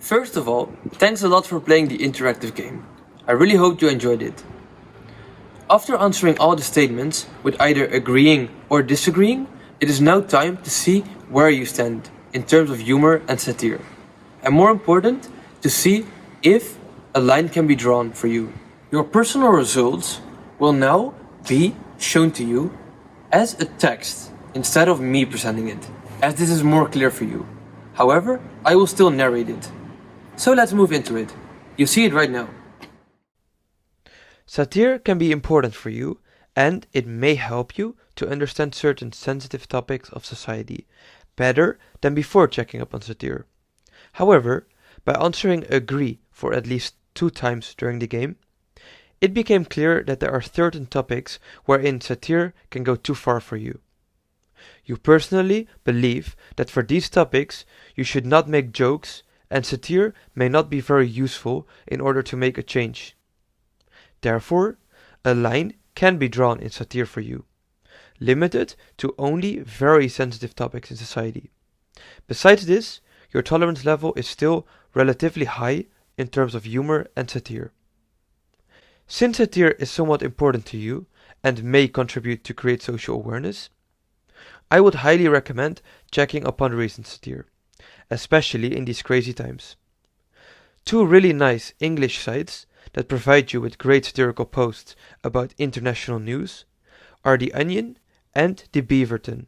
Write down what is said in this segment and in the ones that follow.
First of all, thanks a lot for playing the interactive game. I really hope you enjoyed it. After answering all the statements with either agreeing or disagreeing, it is now time to see where you stand in terms of humor and satire. And more important, to see if a line can be drawn for you. Your personal results will now be shown to you as a text instead of me presenting it, as this is more clear for you. However, I will still narrate it. So let's move into it. You see it right now. Satire can be important for you, and it may help you to understand certain sensitive topics of society better than before checking up on satire. However, by answering agree for at least 2 times during the game, it became clear that there are certain topics wherein satire can go too far for you. You personally believe that for these topics you should not make jokes, and satire may not be very useful in order to make a change. Therefore, a line can be drawn in satire for you, limited to only very sensitive topics in society. Besides this, your tolerance level is still relatively high in terms of humor and satire. Since satire is somewhat important to you and may contribute to create social awareness, I would highly recommend checking up on recent satire, especially in these crazy times. 2 really nice English sites that provide you with great satirical posts about international news are The Onion and The Beaverton.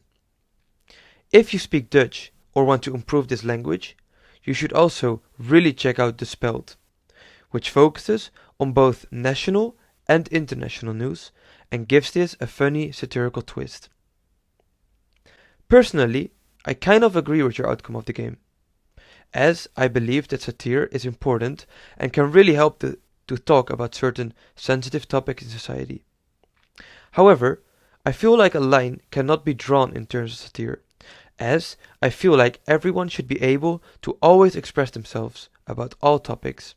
If you speak Dutch or want to improve this language, you should also really check out The Speld, which focuses on both national and international news and gives this a funny satirical twist. Personally, I kind of agree with your outcome of the game, as I believe that satire is important and can really help to talk about certain sensitive topics in society. However, I feel like a line cannot be drawn in terms of satire, as I feel like everyone should be able to always express themselves about all topics.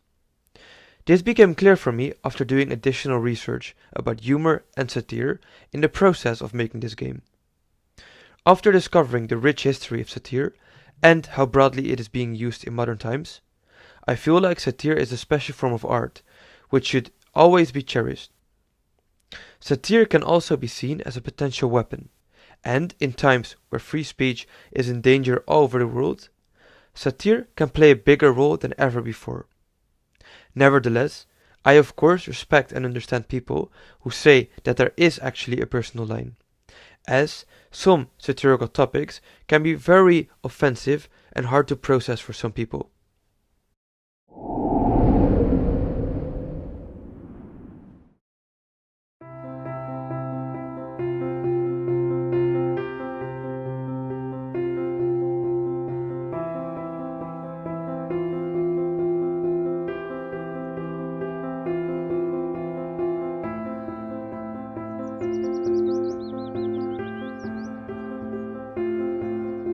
This became clear for me after doing additional research about humor and satire in the process of making this game. After discovering the rich history of satire and how broadly it is being used in modern times, I feel like satire is a special form of art, which should always be cherished. Satire can also be seen as a potential weapon, and in times where free speech is in danger all over the world, satire can play a bigger role than ever before. Nevertheless, I of course respect and understand people who say that there is actually a personal line, as some satirical topics can be very offensive and hard to process for some people.